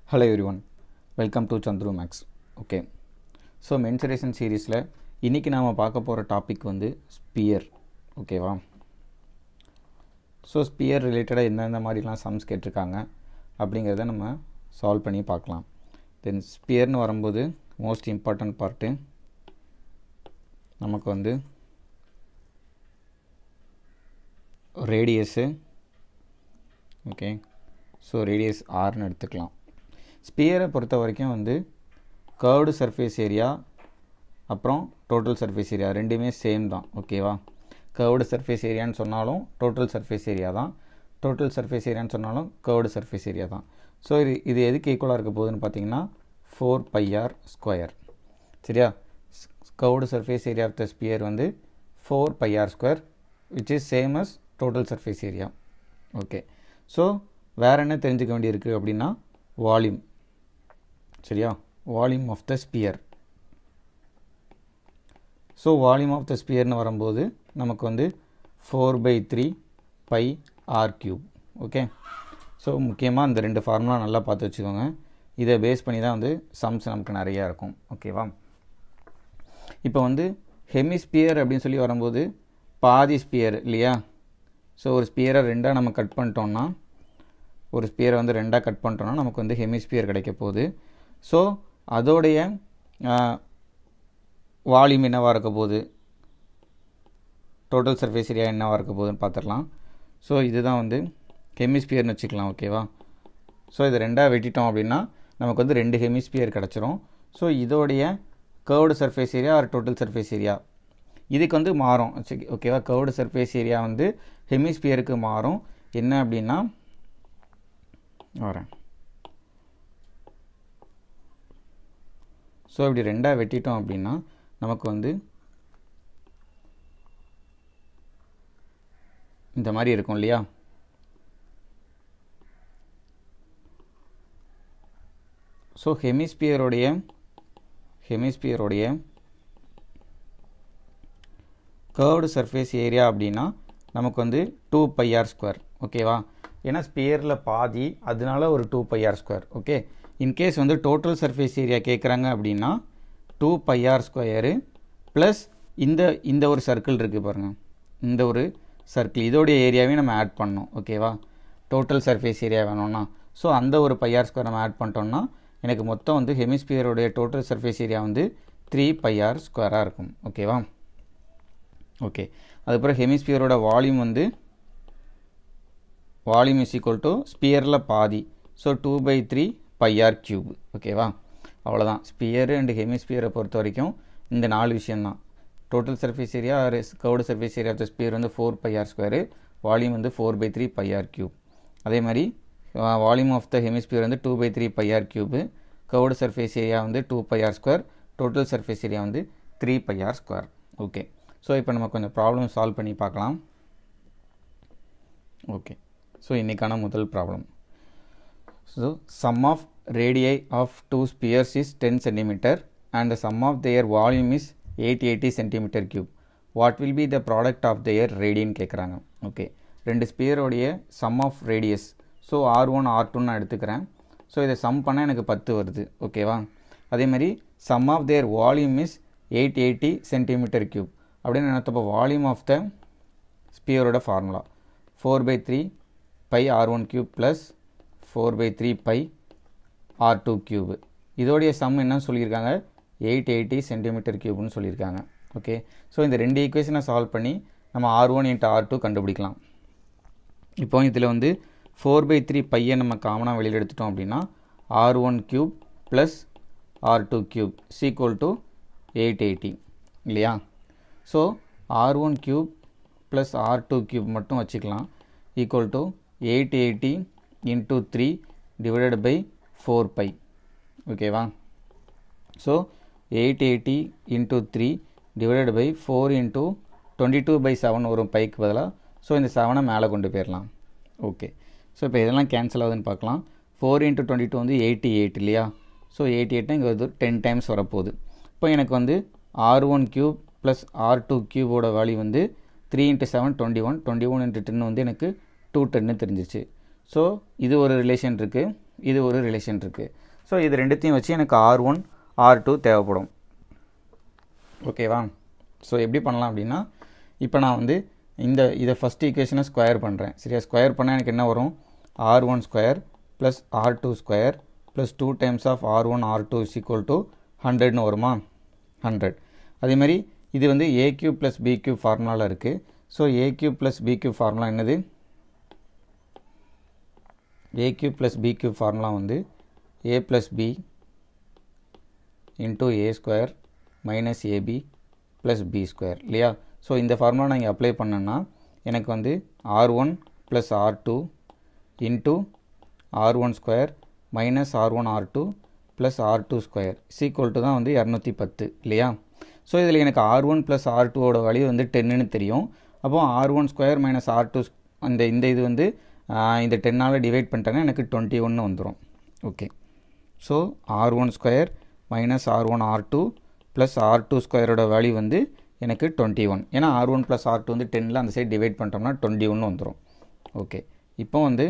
Hello everyone, welcome to Chandru Max. Okay, so mensuration சீரீஸில் இன்றைக்கி நாம் பார்க்க போகிற டாபிக் வந்து ஸ்பியர். ஓகேவா? ஸோ ஸ்பியர் ரிலேட்டடாக எந்தெந்த மாதிரிலாம் சம்ஸ் கேட்டிருக்காங்க அப்படிங்கிறத நம்ம சால்வ் பண்ணி பார்க்கலாம். தென் ஸ்பியர்னு வரும்போது மோஸ்ட் இம்பார்ட்டன்ட் பார்ட்டு நமக்கு வந்து ரேடியஸு. ஓகே, ஸோ ரேடியஸ் ஆர்னு எடுத்துக்கலாம். ஸ்பியரை பொறுத்த வரைக்கும் வந்து கர்வ்டு சர்ஃபேஸ் ஏரியா அப்புறம் டோட்டல் சர்ஃபேஸ் ஏரியா ரெண்டுமே சேம் தான். ஓகேவா? கர்வ்டு சர்ஃபேஸ் ஏரியான்னு சொன்னாலும் டோட்டல் சர்ஃபேஸ் ஏரியா தான், டோட்டல் சர்ஃபேஸ் ஏரியான்னு சொன்னாலும் கர்வ்டு சர்ஃபேஸ் ஏரியா தான். ஸோ இது எதுக்கு ஈக்குவலாக இருக்க போகுதுன்னு பார்த்தீங்கன்னா 4πr². சரியா? Curved surface area of the sphere வந்து 4πr², which is same as total surface area. Okay, so வேறு என்ன தெரிஞ்சுக்க வேண்டியிருக்கு அப்படின்னா வால்யூம். சரியா? Volume of the sphere. So volume of the ஸ்பியர்னு வரும்போது நமக்கு வந்து 4/3πr³. ஓகே, ஸோ முக்கியமாக இந்த ரெண்டு ஃபார்முலா நல்லா பார்த்து வச்சுக்கோங்க. இதை பேஸ் பண்ணி தான் வந்து சம்ஸ் நமக்கு நிறையா இருக்கும். ஓகேவா? இப்போ வந்து ஹெமிஸ்பியர் அப்படின்னு சொல்லி வரும்போது பாதி ஸ்பியர் இல்லையா? ஸோ ஒரு ஸ்பியரை ரெண்டாக நம்ம கட் பண்ணிட்டோம்னா, ஒரு ஸ்பியரை வந்து ரெண்டாக கட் பண்ணிட்டோம்னா நமக்கு வந்து ஹெமிஸ்பியர் கிடைக்க போகுது. ஸோ அதோடைய வால்யூம் என்னவாக இருக்க போகுது, டோட்டல் சர்ஃபேஸ் ஏரியா என்னவாக இருக்க போகுதுன்னு பார்த்துடலாம். ஸோ இதுதான் வந்து ஹெமிஸ்பியர்னு வச்சுக்கலாம். ஓகேவா? ஸோ இதை ரெண்டாக வெட்டிட்டோம் அப்படின்னா நமக்கு வந்து ரெண்டு ஹெமிஸ்பியர் கிடச்சிரும். ஸோ இதோடைய curved surface area or total surface area இதுக்கு வந்து மாறும். ஓகேவா? கர்வ்டு சர்ஃபேஸ் ஏரியா வந்து ஹெமிஸ்பியருக்கு மாறும். என்ன அப்படின்னா வரேன். ஸோ இப்படி ரெண்டாக வெட்டிட்டோம் அப்படின்னா நமக்கு வந்து இந்த மாதிரி இருக்கும் இல்லையா? ஸோ ஹெமிஸ்பியருடைய கர்வ்டு சர்ஃபேஸ் ஏரியா அப்படின்னா நமக்கு வந்து 2πr². ஓகேவா? ஏன்னா ஸ்பியரில் பாதி, அதனால ஒரு 2πr². ஓகே, இன்கேஸ் வந்து டோட்டல் சர்ஃபேஸ் ஏரியா கேட்குறாங்க அப்படின்னா 2πr² ப்ளஸ் இந்த ஒரு சர்க்கிள் இருக்குது பாருங்கள், இந்த ஒரு சர்க்கிள் இதோடைய ஏரியாவே நம்ம ஆட் பண்ணோம். ஓகேவா? டோட்டல் சர்ஃபேஸ் ஏரியா வேணும்னா ஸோ அந்த ஒரு πr² நம்ம ஆட் பண்ணிட்டோம்னா எனக்கு மொத்தம் வந்து ஹெமிஸ்பியருடைய டோட்டல் சர்ஃபேஸ் ஏரியா வந்து 3πr² இருக்கும். ஓகேவா? ஓகே, அதுக்கப்புறம் ஹெமிஸ்பியரோட வால்யூம் வந்து வால்யூம் இஸ் ஈக்குவல் டு ஸ்பியரில் பாதி, ஸோ 2/3πr³. ஓகேவா? அவ்வளோதான். ஸ்பியரு அண்டு ஹெமிஸ்பியரை பொறுத்த வரைக்கும் இந்த 4 விஷயந்தான். Total surface area curved surface area of the sphere வந்து 4πr², வால்யூம் வந்து 4/3πr³. அதே மாதிரி வால்யூம் ஆஃப் த ஹெமிஸ்பியர் வந்து 2/3πr³, கர்வ்டு சர்ஃபேஸ் ஏரியா வந்து 2πr², டோட்டல் சர்ஃபேஸ் ஏரியா வந்து 3πr². ஓகே, ஸோ இப்போ நம்ம கொஞ்சம் ப்ராப்ளம் சால்வ் பண்ணி பார்க்கலாம். ஓகே, ஸோ இன்றைக்கான முதல் problem. So sum of radii of two spheres is 10 cm and the sum of their volume is 880 cm3. What will be the product of their radian கேட்குறாங்க. Okay, ரெண்டு ஸ்பியரோடைய sum of radius, so R1 R2 நான் எடுத்துக்கிறேன். So இதை some பண்ணால் எனக்கு 10 வருது. ஓகேவா? அதே மாதிரி sum of their volume is 880 cm3 அப்படின்னு நினைத்தப்போ வால்யூம் ஆஃப் த ஸ்பியரோட ஃபார்முலா 4/3πr1³ ப்ளஸ் 4/3πr2³. இதோடைய சம் என்ன சொல்லியிருக்காங்க, 880 cm3ன்னு சொல்லியிருக்காங்க. ஓகே, ஸோ இந்த ரெண்டு ஈக்குவேஷனை சால்வ் பண்ணி நம்ம R1 × R2 கண்டுபிடிக்கலாம். இப்போ இதில் வந்து 4/3πயை நம்ம காமனாக வெளியில் எடுத்துட்டோம் அப்படின்னா R1³ plus R2³ equal to 880 இல்லையா? ஸோ R1³ ப்ளஸ் R2³ மட்டும் வச்சுக்கலாம், ஈக்குவல் டு 880 × 3 டிவைடட் பை 4π. ஓகேவா? ஸோ 880 × 3 டிவைடட் பை 4 × 22/7 வரும் பைக்கு பதிலாக. ஸோ இந்த 7 மேலே கொண்டு போயிடலாம். ஓகே, ஸோ இப்போ இதெல்லாம் கேன்சல் ஆகுதுன்னு பார்க்கலாம். 4 × 22 வந்து 88 இல்லையா? ஸோ 88 இங்கே வந்து 10 டைம்ஸ் வரப்போகுது. இப்போ எனக்கு வந்து R1³ ப்ளஸ் R2³ வேல்யூ வந்து 3 × 7 21, 21 × 10 வந்து எனக்கு 210 தெரிஞ்சிச்சு. ஸோ இது ஒரு ரிலேஷன் இருக்குது. இது ஒரு ரிலேஷன் இருக்குது. ஸோ இது ரெண்டுத்தையும் வச்சு எனக்கு R1 R2 தேவைப்படும். ஓகேவா? ஸோ எப்படி பண்ணலாம் அப்படின்னா, இப்போ நான் வந்து இதை ஃபஸ்ட் ஈக்குவேஷனை ஸ்கொயர் பண்ணுறேன். சரியா? ஸ்கொயர் பண்ணால் எனக்கு என்ன வரும்? R1 square plus R2 square plus 2 times of R1 R2 is equal to 100ன்னு வருமா? 100. அதேமாதிரி இது வந்து A cube plus B cube ஃபார்முலாவில் இருக்குது. So A cube plus B cube formula என்னது? A cube plus B cube formula வந்து A plus B into A square minus AB plus B square இல்லையா? ஸோ இந்த ஃபார்முலா நான் இங்கே apply பண்ணேன்னா எனக்கு வந்து R1 plus R2 into R1 square minus R1 R2 plus R2 square equal to தான் வந்து 210 இல்லையா? ஸோ இதில் எனக்கு R1 ப்ளஸ் R2ஓட வேல்யூ வந்து 10ன்னு தெரியும். அப்போ R1 ஸ்கொயர் மைனஸ் R2 இந்த இது வந்து இந்த 10ஆல் டிவைட் பண்ணிட்டேன்னா எனக்கு 21 வந்துடும். Okay. So R1 square minus R1 R2 plus R2 ஸ்கொயரோட வேல்யூ வந்து எனக்கு 21. ஏன்னா R1 ப்ளஸ் R2 வந்து 10ல் அந்த சைடு டிவைட் பண்ணிட்டோம்னா 21 வந்துடும். ஓகே. இப்போ வந்து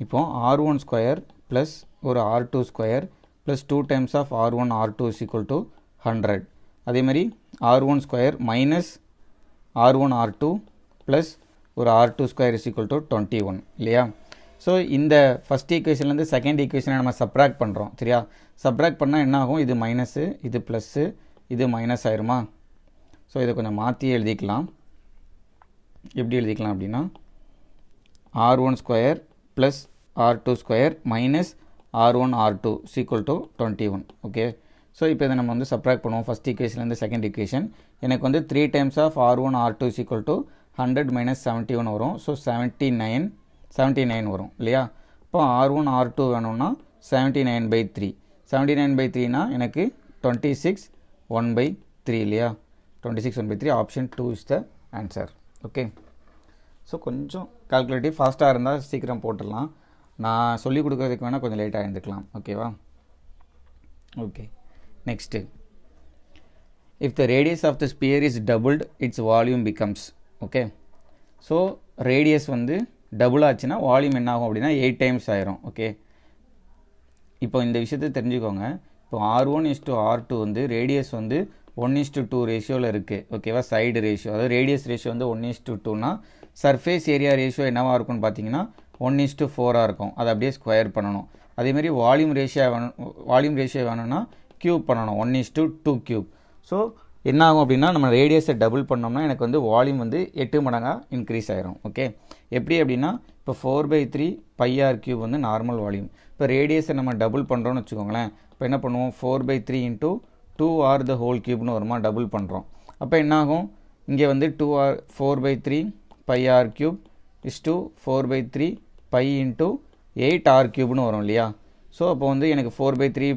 இப்போ R1 ஸ்கொயர் ப்ளஸ் ஒரு R2 square plus 2 times of R1 R2 is equal to 100. அதேமாதிரி R1 square minus R1 R2 plus ஒரு R2 square is equal to 21 இல்லையா? ஸோ இந்த ஃபஸ்ட் ஈக்குவேஷன்லேருந்து செகண்ட் ஈக்குவேஷனை நம்ம சப்ராக்ட் பண்ணுறோம். சரியா? சப்ராக்ட் பண்ணால் என்ன ஆகும்? இது மைனஸு, இது ப்ளஸ்ஸு, இது மைனஸ் ஆயிருமா? ஸோ இதை கொஞ்சம் மாற்றி எழுதிக்கலாம். எப்படி எழுதிக்கலாம் அப்படின்னா R1 square plus R2 square minus R1 R2 equal to 21. Okay. So இப்போ இதை நம்ம வந்து சப்ராக்ட் பண்ணுவோம். ஃபஸ்ட் ஈக்குவேஷன்லேருந்து செகண்ட் ஈக்குவேஷன் எனக்கு வந்து 3 times of R1 R2 equal to 100 minus 71 வரும். ஸோ 79 வரும் இல்லையா? இப்போ R1 R2 வேணும்னா 79/3. 79/3னா எனக்கு 26 1/3 இல்லையா? 26 1/3 option 2 is the answer. Okay. So கொஞ்சம் கால்குலேட்டிவ் ஃபாஸ்ட்டாக இருந்தால் சீக்கிரம் போட்டுடலாம். நான் சொல்லிக் கொடுக்குறதுக்கு வேணால் கொஞ்சம் லேட்டாக இருந்துக்கலாம். ஓகேவா? Okay. Next, if the radius of the sphere is doubled its volume becomes. Okay. So radius வந்து டபுள் ஆச்சுன்னா வால்யூம் என்ன ஆகும் அப்படின்னா 8 டைம்ஸ் ஆயிரும். ஓகே. இப்போ இந்த விஷயத்தை தெரிஞ்சுக்கோங்க. இப்போ R1:R2 வந்து ரேடியஸ் வந்து 1:2 ரேஷியோவில் இருக்குது. ஓகேவா? சைடு ரேஷியோ, அதாவது ரேடியஸ் ரேஷியோ வந்து 1:2னா சர்ஃபேஸ் ஏரியா ரேஷியோ என்னவாக இருக்கும்னு பார்த்தீங்கன்னா 1:4 இருக்கும். அதை அப்படியே ஸ்கொயர் பண்ணணும். அதேமாதிரி வால்யூம் ரேஷியோ வேணும்னா க்யூப் பண்ணணும், 1:2 க்யூப். ஸோ என்ன ஆகும் அப்படின்னா நம்ம ரேடியஸை டபுள் பண்ணோம்னா எனக்கு வந்து வால்யூம் வந்து 8 மடங்காக இன்க்ரீஸ் ஆயிரும். ஓகே. எப்படி அப்படின்னா இப்போ 4/3 πr³ வந்து நார்மல் வால்யூம். இப்போ ரேடியஸை நம்ம டபுள் பண்ணுறோன்னு வச்சுக்கோங்களேன். இப்போ என்ன பண்ணுவோம்? 4/3 into 2r the whole cube வருமா? டபுள் பண்ணுறோம். அப்போ என்ன ஆகும்? இங்கே வந்து 4/3 πr³ is to 4/3 π into 8r³ வரும் இல்லையா? ஸோ அப்போ வந்து எனக்கு 4/3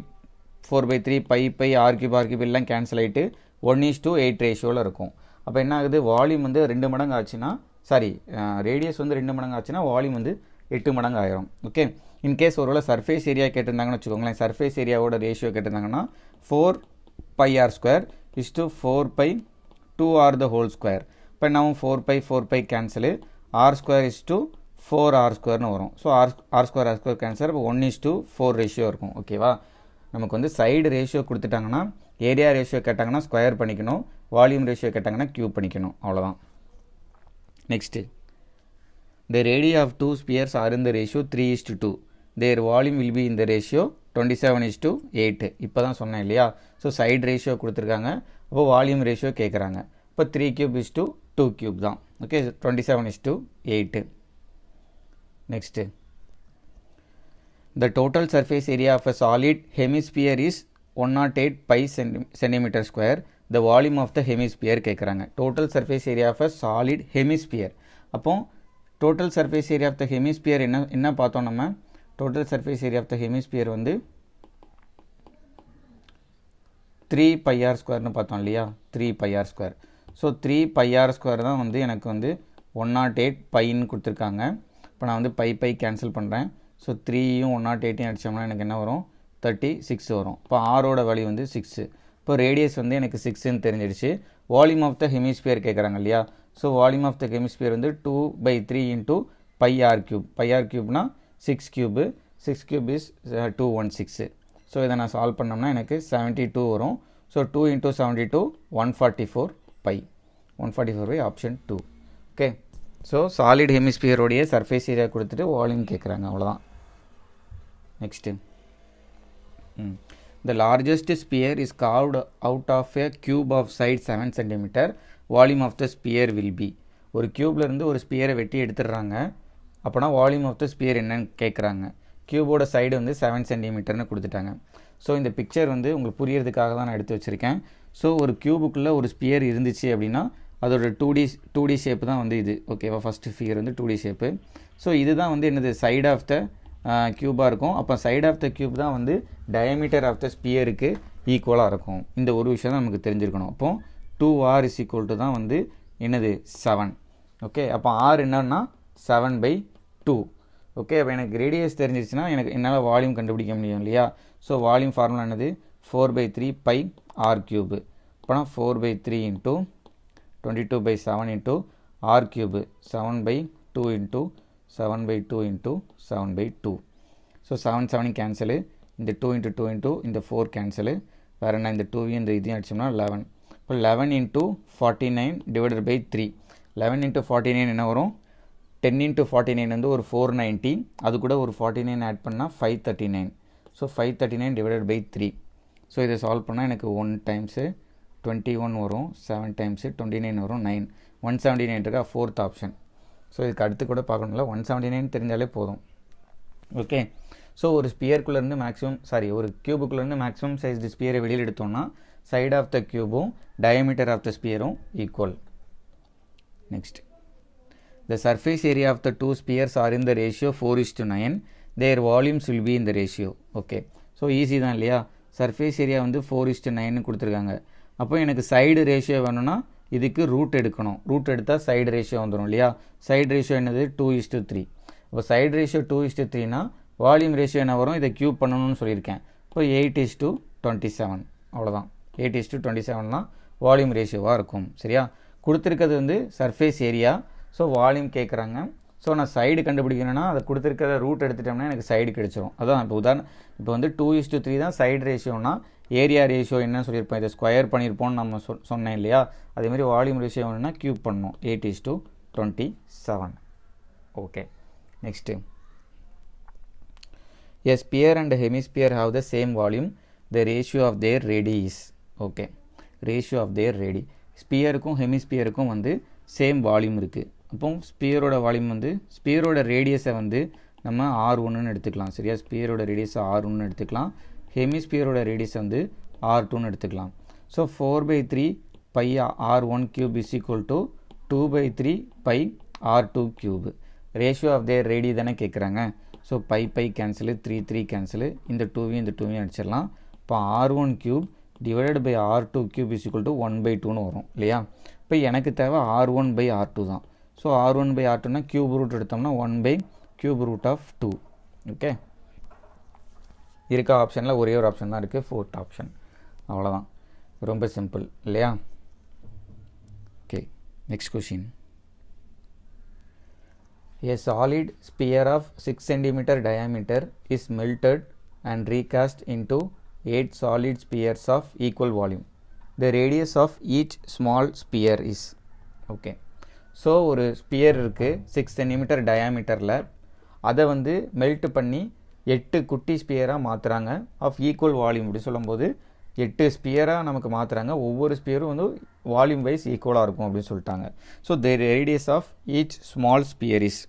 π r³ எல்லாம் கேன்சல் ஆகிட்டு 1:8 ரேஷியோவில் இருக்கும். அப்போ என்ன ஆகுது? வால்யூம் வந்து 2 மடங்கு ஆச்சுன்னா, ரேடியஸ் வந்து 2 மடங்கு ஆச்சுன்னா வால்யூம் வந்து 8 மடங்கு ஆயிரும். ஓகே. இன்கேஸ் ஒருவேளை சர்ஃபேஸ் ஏரியா கேட்டிருந்தாங்கன்னு வச்சுக்கோங்களேன். Surface ஏரியாவோட ratio கேட்டிருந்தாங்கன்னா 4πr² is to 4π 2r the whole square. இப்போ என்ன 4π cancel, r² is to 4r² வரும். So r² cancel. இப்போ 1:4 ரேஷியோ இருக்கும். ஓகேவா? நமக்கு வந்து சைடு ரேஷியோ கொடுத்துட்டாங்கன்னா, ஏரியா ரேஷியோ கேட்டாங்கன்னா ஸ்கொயர் பண்ணிக்கணும், வால்யூம் ரேஷியோ கேட்டாங்கன்னா க்யூப் பண்ணிக்கணும். அவ்வளோதான். Next, the radii of two spheres are in the ratio 3:2. their volume will be in the ratio 27:8. இப்போ தான் சொன்னேன் இல்லையா? ஸோ சைடு ரேஷியோ கொடுத்துருக்காங்க, அப்போ வால்யூம் ரேஷியோ கேட்குறாங்க. இப்போ 3³ 2³ தான். Okay. 27:8. Next, the total surface area of a solid hemisphere is 108 pi centimeter square. the volume of the hemisphere கேட்குறாங்க. total surface area of a solid hemisphere. அப்போ total surface area of the hemisphere என்ன பார்த்தோம் நம்ம? total surface area of the hemisphere வந்து 3πr² பார்த்தோம் இல்லையா? 3πr². So 3πr² தான் வந்து எனக்கு வந்து 108 பைன்னு கொடுத்துருக்காங்க. இப்போ நான் வந்து பை கேன்சல் பண்ணுறேன். ஸோ 3யும் 108யும் அடித்தோம்னா எனக்கு என்ன வரும்? 36 வரும். இப்போ ஆரோட வேல்யூ வந்து 6. இப்போ ரேடியஸ் வந்து எனக்கு 6ன்னு தெரிஞ்சிடுச்சு. வால்யூம் ஆஃப் த ஹெமிஸ்பியர் கேட்குறாங்க இல்லையா? So volume of the hemisphere வந்து 2/3 into pi r cube. Pi r கியூப்னா 6 கியூபு. 6 cube is 216. ஸோ இதை நான் சால்வ் பண்ணோம்னா எனக்கு 72 வரும். So 2 into 72 144 pi. 144 pi option 2. Okay. So solid ஹெமிஸ்பியரோடைய சர்ஃபேஸ் ஏரியா கொடுத்துட்டு வால்யூம் கேட்குறாங்க, அவ்வளோதான். Next, the largest sphere is carved out of a cube of side 7 cm. Volume of the sphere will be. ஒரு கியூப்ல இருந்து ஒரு ஸ்பியரை வெட்டி எடுத்துடுறாங்க. அப்போனா வால்யூம் ஆஃப் த ஸ்பியர் என்னன்னு கேட்குறாங்க. கியூபோட சைடு வந்து 7 சென்டிமீட்டர்னு கொடுத்துட்டாங்க. ஸோ இந்த பிக்சர் வந்து உங்களுக்கு புரியறதுக்காக தான் நான் எடுத்து வச்சுருக்கேன். ஸோ ஒரு கியூபுக்குள்ளே ஒரு ஸ்பியர் இருந்துச்சு அப்படின்னா அதோட 2D ஷேப்பு தான் வந்து இது. ஓகேவா? ஃபஸ்ட்டு ஃபிகர் வந்து 2D ஷேப்பு. ஸோ இதுதான் வந்து என்னது சைடு ஆஃப் த கியூபாக இருக்கும். அப்போ சைடு ஆஃப் த கியூப் தான் வந்து டயமீட்டர் ஆஃப் த ஸ்பியருக்கு ஈக்குவலாக இருக்கும். இந்த ஒரு விஷயம் தான் நமக்கு தெரிஞ்சிருக்கணும். அப்போ 2r இஸ் ஈக்குவல் டு தான் வந்து என்னது 7. ஓகே. அப்போ r என்னன்னா 7/2. ஓகே. அப்போ எனக்கு ரேடியஸ் தெரிஞ்சிருச்சுன்னா என்னால் வால்யூம் கண்டுபிடிக்க முடியும் இல்லையா? ஸோ வால்யூம் ஃபார்முலா என்னது 4/3 பை r கியூபு. அப்போனா 4/3 into 22/7 into r cube 7/2 into 7/2 into 7/2. So 7 cancel. இந்த 2 இன்ட்டு 2 இன்ட்டு இந்த 4 கேன்சலு. வேறு என்ன, இந்த 2 இந்த இதையும் அடிச்சோம்னா 11. இப்போ 11 இன்ட்டு 49 டிவைடட் பை 3. 11 இன்ட்டு 49 என்ன வரும்? 10 இன்ட்டு 49 வந்து ஒரு 490. அது கூட ஒரு 49 ஆட் பண்ணால் 539. So 539 divided by 3. ஸோ இதை சால்வ் பண்ணால் எனக்கு 1 டைம்ஸு 21 வரும். 7 டைம்ஸு 29 வரும். 9 179 இருக்கா? 4th option. ஸோ இதுக்கு அடுத்து கூட பார்க்கணும்ல, 179 தெரிஞ்சாலே போதும். ஓகே. ஸோ ஒரு ஸ்பியருக்குள்ளேருந்து ஒரு கியூபுக்குள்ளேருந்து மேக்ஸிமம் சைஸ் ஸ்பியரை வெளியில் எடுத்தோம்னா சைடு ஆஃப் த கியூபும் டயமீட்டர் ஆஃப் த ஸ்பியரும் equal. Next, the surface area of the 2 spheres are in the ratio 4:9. Their volumes will be in the ratio. Okay. So easy தான் இல்லையா? Surface area வந்து 4:9 கொடுத்துருக்காங்க. அப்போ எனக்கு சைடு ரேஷியோ வேணும்னா இதுக்கு ரூட் எடுக்கணும். ரூட் எடுத்தால் சைடு ரேஷியோ வந்துடும் இல்லையா? சைடு ரேஷியோ என்னது 2:3. இப்போ சைடு ரேஷியோ 2:3னா வால்யூம் ரேஷியோ என்ன வரும்? இதை கியூப் பண்ணணும்னு சொல்லியிருக்கேன். இப்போ 8:27. அவ்வளோதான். 8:27 தான் வால்யூம் ரேஷியோவாக இருக்கும். சரியா? கொடுத்துருக்கிறது வந்து சர்ஃபேஸ் ஏரியா. ஸோ வால்யூம் கேட்குறாங்க. ஸோ நான் சைடு கண்டுபிடிக்கணும்னா அதை கொடுத்துருக்கிற ரூட் எடுத்துட்டோம்னா எனக்கு சைடு கிடைச்சிரும். அதான் இப்போ வந்து 2:3 தான் சைடு ரேஷியோனா ஏரியா ரேஷியோ என்ன சொல்லியிருப்போம்? இதை ஸ்கொயர் பண்ணியிருப்போம்னு நம்ம சொன்னேன் இல்லையா? அதேமாதிரி வால்யூம் ரேஷியோ வேணும்னா கியூப் பண்ணணும். 8:27. Okay. Next, a sphere and a hemisphere have the same volume. The ratio of their radii is. Okay. Ratio of their radii. ஸ்பியருக்கும் ஹெமிஸ்பியருக்கும் வந்து சேம் வால்யூம் இருக்குது. அப்போ ஸ்பியரோட வால்யூம் வந்து ஸ்பியரோட ரேடியஸை வந்து நம்ம R1ன்னு எடுத்துக்கலாம். சரியா? ஸ்பியரோட ரேடியஸை R1ன்னு எடுத்துக்கலாம். ஹெமிஸ்பியரோட ரேடியஸ் வந்து R2ன்னு எடுத்துக்கலாம். So 4/3 pi R1 cube is equal to 2/3 pi R2 cube. Ratio of their radii தானே கேட்குறாங்க. So pi cancel, 3 cancel. இந்த 2 அடிச்சிடலாம். இப்போ R1 cube divided by R2 cube is equal to 1/2ன்னு வரும் இல்லையா? இப்போ எனக்கு தேவை R1/R2 தான். ஸோ R1/R2னா கியூப் ரூட் எடுத்தோம்னா 1/cube root of 2. ஓகே. இருக்க ஆப்ஷனில் ஒரே ஒரு ஆப்ஷன் தான் இருக்குது, 4th ஆப்ஷன். அவ்வளோதான். ரொம்ப சிம்பிள் இல்லையா? Okay. Next question. A solid sphere of 6 cm diameter is melted and recast into 8 solid spheres of equal volume. The radius of each small sphere is. Okay. So ஒரு sphere இருக்குது 6 cm டயாமீட்டரில். அதை வந்து melt பண்ணி 8 குட்டி ஸ்பியராக மாற்றுறாங்க of equal volume. அப்படி சொல்லும்போது 8 ஸ்பியராக நமக்கு மாற்றுறாங்க. ஒவ்வொரு ஸ்பியரும் வந்து வால்யூம் வைஸ் ஈக்குவலாக இருக்கும் அப்படின்னு சொல்லிட்டாங்க. So the radius of each small sphere is.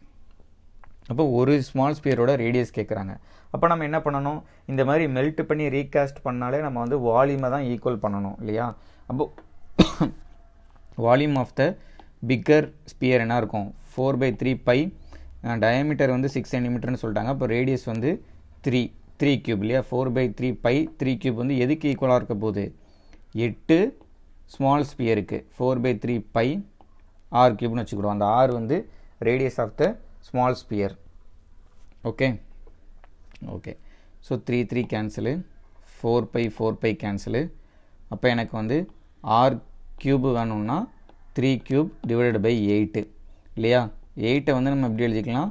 அப்போ ஒரு ஸ்மால் ஸ்பியரோட ரேடியஸ் கேட்குறாங்க. அப்போ நம்ம என்ன பண்ணணும்? இந்த மாதிரி மெல்ட் பண்ணி ரீகாஸ்ட் பண்ணாலே நம்ம வந்து வால்யூமை தான் ஈக்குவல் பண்ணணும் இல்லையா? அப்போது volume of the bigger sphere என்ன இருக்கும்? 4/3 பை. டயாமீட்டர் வந்து 6 cm சொல்லிட்டாங்க. அப்போ ரேடியஸ் வந்து 3 கியூப் இல்லையா? 4/3 பை 3 கியூப் வந்து எதுக்கு ஈக்குவலாக இருக்க போகுது? 8 ஸ்மால் ஸ்பியருக்கு 4/3 பை R கியூப்னு வச்சுக்கிடுவோம். அந்த R வந்து radius of the small sphere. Okay. Okay. So 3 cancel, 4 pi cancel. அப்போ எனக்கு வந்து R கியூபு வேணும்னா 3 cube divided by 8 இல்லையா 8 வந்து நம்ம எப்படி எழுதிக்கலாம்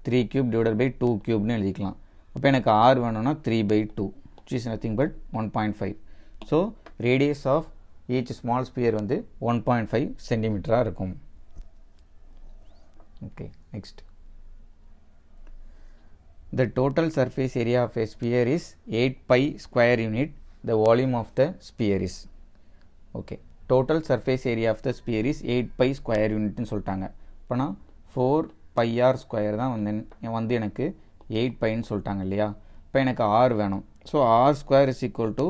3 cube divided by 2 cubeன்னு எழுதிக்கலாம் அப்போ எனக்கு r வேணும்னா 3 by 2 which is nothing but 1.5 so radius of each small sphere வந்து 1.5 centimeter இருக்கும் okay next the total surface area of a sphere is 8 pi square unit the volume of the sphere is okay total surface area of the sphere is 8 pi square unit னு சொல்லிட்டாங்க அப்பனா 4 pi r square தான் வந்து எனக்கு 8 pi னு சொல்லிட்டாங்க இல்லையா இப்போ எனக்கு r வேணும் so r square is equal to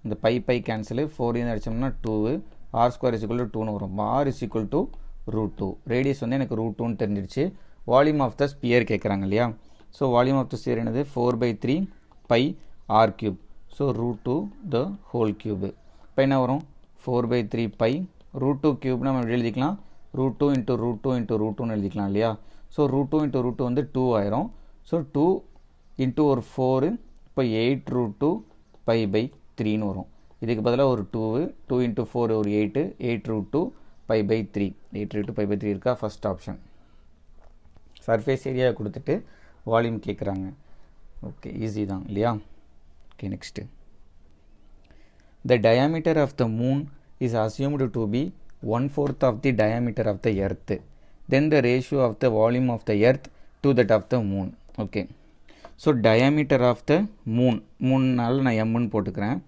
இந்த pi cancel 4 இருந்து அடிச்சோம்னா 2 r square is equal to 2 னு வரும் r is equal to root 2 radius வந்து எனக்கு root 2 னு தெரிஞ்சிருச்சு வால்யூம் ஆஃப் த ஸ்பியர் கேட்குறாங்க இல்லையா so volume of the sphere என்னது 4/3 pi r cube so root 2 the whole cube இப்போ என்ன வரும் 4/3 pi root 2 cube நம்ம எழுதிக்கலாம் root 2 into root 2 into root 2 எழுதிக்கலாம் இல்லையா ஸோ root 2 into root 2 வந்து 2 ஆயிரும் ஸோ 2 into ஒரு 4 இப்போ 8 root 2 pi by 3 னு வரும் இதுக்கு பதிலாக ஒரு 2 into 4 ஒரு 8 root 2 pi by 3 8 root 2 pi by 3 இருக்கா ஃபர்ஸ்ட் ஆப்ஷன் சர்ஃபேஸ் ஏரியா கொடுத்துட்டு வால்யூம் கேட்குறாங்க ஓகே ஈஸி தான் இல்லையா okay next the diameter of the moon is assumed to be 1/4 of the diameter of the earth then the ratio of the volume of the earth to that of the moon okay so diameter of the moon நால நான் m னு போட்டுக்கிறேன்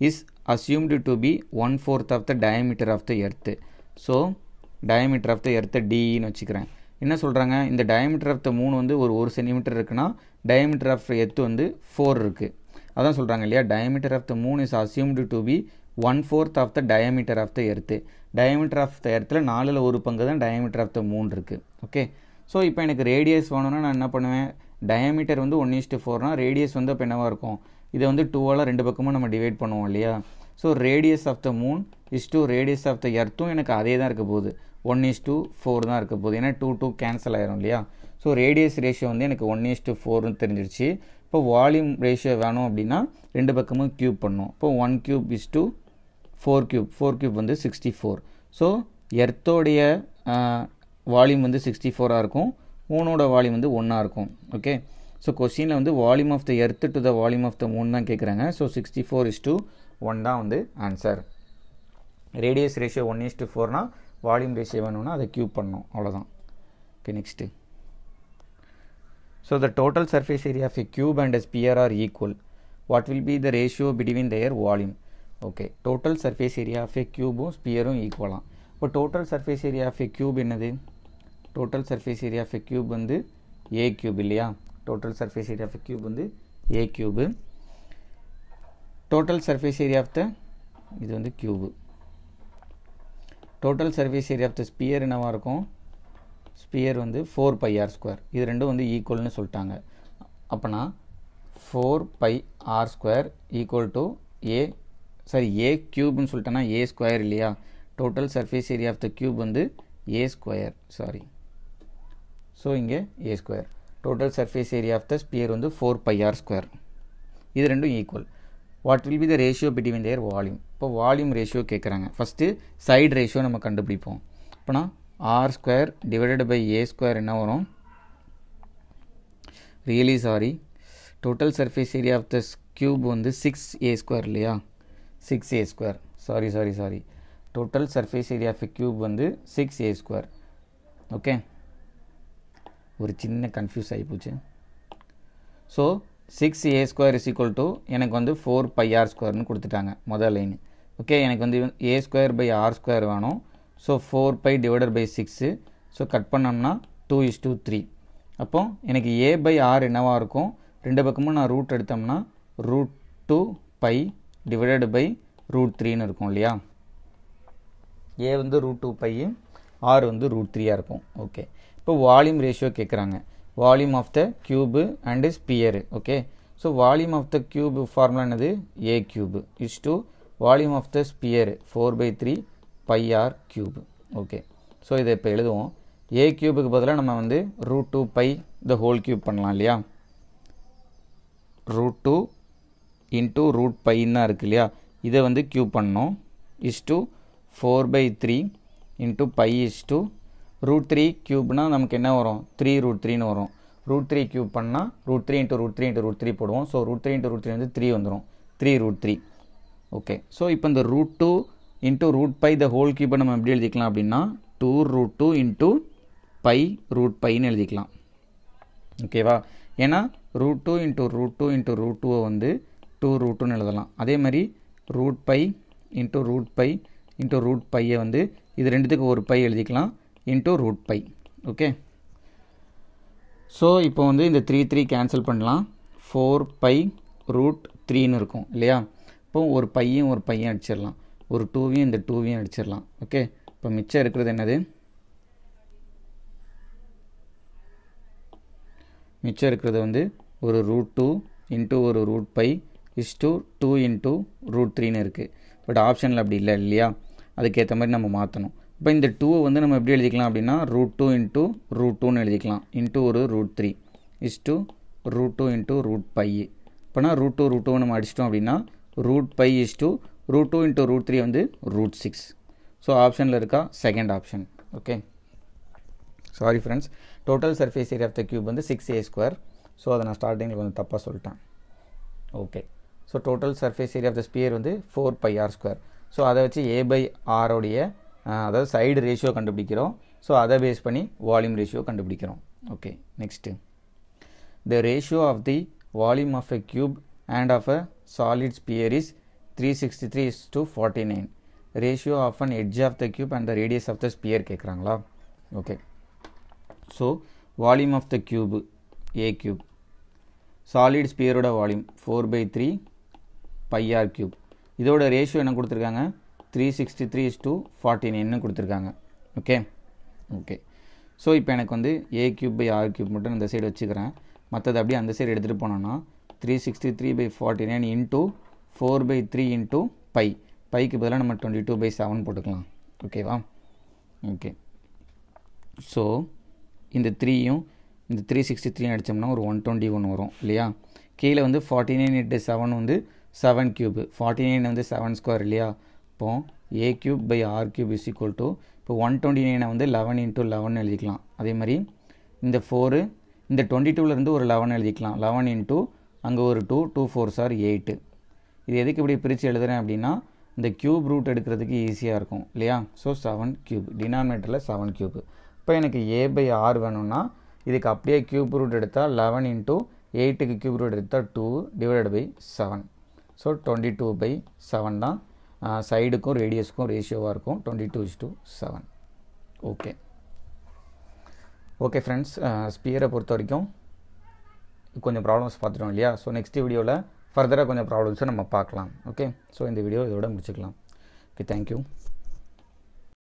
is assumed to be 1/4 of the diameter of the earth so diameter of the earth d னு வச்சுக்கிறேன் என்ன சொல்றாங்க இந்த diameter of the moon வந்து ஒரு 1 cm இருக்குனா diameter of earth வந்து 4 இருக்கு அதான் சொல்றாங்க இல்லையா diameter of the moon is assumed to be 1/4 of the diameter of the earth diameter of the earthல 4ல ஒரு பங்கு தான் diameter of the moon இருக்கு ஓகே சோ இப்போ எனக்கு ரேடியஸ் வேணும்னா நான் என்ன பண்ணுவேன் diameter வந்து 1:4 னா ரேடியஸ் வந்து அப்ப என்னவா இருக்கும் இத வந்து 2 ஆல ரெண்டு பக்கமும் நம்ம டிவைட் பண்ணுவோம் இல்லையா so radius of the moon is to radius of the earth எனக்கு அதே தான் இருக்க போகுது 1:4 தான் இருக்க போகுது ஏனா 2 கேன்சல் ஆயிரும் இல்லையா சோ ரேடியஸ் ரேஷியோ வந்து எனக்கு 1:4 னு தெரிஞ்சிருச்சு இப்போ வால்யூம் ரேஷியோ வேணும் அப்படினா ரெண்டு பக்கமும் கியூப் பண்ணனும் இப்போ 1 cube is to 4 cube வந்து 64 சோ எர்த்தோடைய வால்யூம் வந்து 64 ஆ இருக்கும் மூனோட வால்யூம் வந்து 1 ஆ இருக்கும் ஓகே சோ क्वेश्चनல வந்து volume of the earth to the volume of the moon தான் கேக்குறாங்க சோ 64:1 தான் வந்து ஆன்சர் ரேடியஸ் ரேஷியோ 1:4 னா வால்யூம் ரேஷியோ வேணும்னா அதை கியூப் பண்ணனும் அவ்வளவுதான் okay next so the total surface area of a cube and a sphere are equal what will be the ratio between their volume okay total surface area of a cube um sphere um equal ஆ இப்போ total surface area of a cube என்னது total surface area of a cube வந்து a cube இல்லையா total surface area of a cube வந்து a cube total surface area of the இது வந்து cube total surface area of the sphere என்னவா இருக்கும் sphere வந்து 4 pi r square இது ரெண்டும் வந்து ஈக்குவல்னு சொல்லிட்டாங்க அப்பனா 4 pi r square equal to a cube னு சொல்லிட்டேனா a square இல்லையா total surface area of the cube வந்து a square so இங்க a square total surface area of the sphere வந்து 4 pi r square இது ரெண்டும் equal what will be the ratio between their volume இப்போ volume ratio கேக்குறாங்க first side ratio நம்ம கண்டுபிடிப்போம் அப்பனா r square divided by a square என்ன வரும் really sorry total surface area of this cube வந்து 6a square இல்லையா 6a square sorry total surface area of a cube வந்து 6a square okay ஒரு சின்ன கன்ஃபியூஸ் ஆயி போச்சு so 6a square is equal to எனக்கு வந்து 4 pi r square னு கொடுத்துட்டாங்க முதல் லைன் ஓகே எனக்கு வந்து a square by r square வேணும் so 4 pi divided by 6 so cut பண்ணோம்னா 2:3 அப்போ எனக்கு a by r என்னவா இருக்கும் ரெண்டு பக்கமும் நான் ரூட் எடுத்தோம்னா √2 pi divided by √3 னு இருக்கும் இல்லையா a வந்து √2 pi r வந்து √3 ஆ இருக்கும் ஓகே இப்போ வால்யூம் ரேஷியோ கேக்குறாங்க volume of the cube and sphere okay so volume of the cube formula என்னது a cube is to volume of the sphere 4/3 pi r cube okay so இதை இப்ப எழுதுவோம் a cube க்கு பதிலா நம்ம வந்து √2 pi the whole cube பண்ணலாம் இல்லையா √2 into √pi ன்னா இருக்கு இல்லையா இதை வந்து கியூப் பண்ணனும் is to 4/3 into pi is to √3 க்யூப்னால் நமக்கு என்ன வரும் 3√3ன்னு வரும். √3 க்யூப் பண்ணால் √3 இன்ட்டு √3 இன்ட்டு √3 போடுவோம். ஸோ √3 இன்ட்டு √3 வந்து 3 வந்துடும், 3√3. ஓகே, ஸோ இப்போ இந்த √2 இன்ட்டு √π த ஹோல் க்யூப்பை நம்ம எப்படி எழுதிக்கலாம் அப்படின்னா 2√2 இன்ட்டு பை √πன்னு எழுதிக்கலாம். ஓகேவா? ஏன்னா √2 இன்ட்டு √2 இன்ட்டு √2 வந்து 2√2ன்னு எழுதலாம். அதே மாதிரி √π இன்ட்டு √π இன்ட்டு √πயை வந்து இது ரெண்டுத்துக்கு ஒரு பை எழுதிக்கலாம் இன்ட்டு √π. ஓகே, ஸோ இப்போ வந்து இந்த 3 கேன்சல் பண்ணலாம். 4π√3ன்னு இருக்கும் இல்லையா? இப்போ ஒரு பையும் ஒரு பையன் அடிச்சிடலாம், ஒரு 2வையும் இந்த 2வையும் அடிச்சிடலாம். ஓகே, இப்போ மிச்சம் இருக்கிறது என்னது? மிச்சம் இருக்கிறது வந்து ஒரு √2 இன்ட்டு ஒரு √π இஸ் டு 2 இன்ட்டு √3ன்னு இருக்குது. பட் ஆப்ஷனில் அப்படி இல்லை இல்லையா? அதுக்கேற்ற மாதிரி நம்ம மாற்றணும். இப்போ இந்த 2 வந்து நம்ம எப்படி எழுதிக்கலாம் அப்படின்னா √2 இன்ட்டு √2ன்னு எழுதிக்கலாம் இன்ட்டு ஒரு √3 இஸ் டு √2 இன்ட்டு √π. இப்போனா √2 நம்ம அடிச்சிட்டோம் அப்படின்னா √π இஸ் டு √2 இன்ட்டு √3 வந்து √6. ஸோ ஆப்ஷனில் இருக்கா second option. Okay, sorry friends, total surface area of the cube வந்து 6a². ஸோ அதை நான் ஸ்டார்டிங்கில் கொஞ்சம் தப்பாக சொல்லிட்டேன். Okay, so total surface area of the sphere வந்து 4πr². ஸோ அதை வச்சு a/r உடைய அதாவது சைடு ரேஷியோ கண்டுபிடிக்கிறோம். ஸோ அதை பேஸ் பண்ணி வால்யூம் ரேஷியோ கண்டுபிடிக்கிறோம். Okay, next the ratio of the volume of a cube and of a solid sphere is 363:49. Ratio of an edge of the cube and the radius of the sphere கேட்குறாங்களா? Okay, so volume of the cube a cube, solid ஸ்பியரோட volume 4/3πr³. இதோட ratio என்ன கொடுத்துருக்காங்க? 363:49ன்னு கொடுத்துருக்காங்க. Okay okay, so இப்போ எனக்கு வந்து a³/r³ மட்டும் இந்த சைடு வச்சுக்கிறேன். மற்றது அப்படியே அந்த சைடு எடுத்துகிட்டு போனோன்னா 363/49 இன்ட்டு 4/3 இன்ட்டு பை. பைக்கு பதிலாக நம்ம 22/7 போட்டுக்கலாம். ஓகேவா? ஓகே, ஸோ இந்த 3யும் இந்த 363 அடித்தோம்னா ஒரு 121 வரும் இல்லையா? கீழே வந்து 49 × 7 வந்து 7³ 49 வந்து 7² இல்லையா? இப்போ a³/r³ இஸ் ஈக்குவல் டு இப்போ 129 வந்து 11 × 11 எழுதிக்கலாம். அதே மாதிரி இந்த 4 இந்த 22லேருந்து ஒரு 11 எழுதிக்கலாம். 11 இன்ட்டு அங்கே ஒரு 2, 2 4s are 8. இது எதுக்கு இப்படி பிரித்து எழுதுகிறேன் அப்படின்னா இந்த க்யூப் ரூட் எடுக்கிறதுக்கு ஈஸியாக இருக்கும் இல்லையா? ஸோ 7³ டினாமினேட்டரில் 7³. இப்போ எனக்கு a/r வேணும்னா இதுக்கு அப்படியே க்யூப் ரூட் எடுத்தால் 11 இன்ட்டு 8க்கு க்யூப் ரூட் எடுத்தால் 2 /7. ஸோ 22/7 தான் சைடுக்கும் ரேடியஸுக்கும் ரேஷியோவாக இருக்கும். 22:7. ஓகே ஓகே ஃப்ரெண்ட்ஸ், ஸ்பியரை பொறுத்த வரைக்கும் கொஞ்சம் ப்ராப்ளம்ஸ் பார்த்துட்டோம் இல்லையா? ஸோ நெக்ஸ்ட் வீடியோவில் ஃபர்தராக கொஞ்சம் ப்ராப்ளம்ஸை நம்ம பார்க்கலாம். ஓகே, ஸோ இந்த வீடியோ இதோட முடிச்சுக்கலாம். Okay, thank you.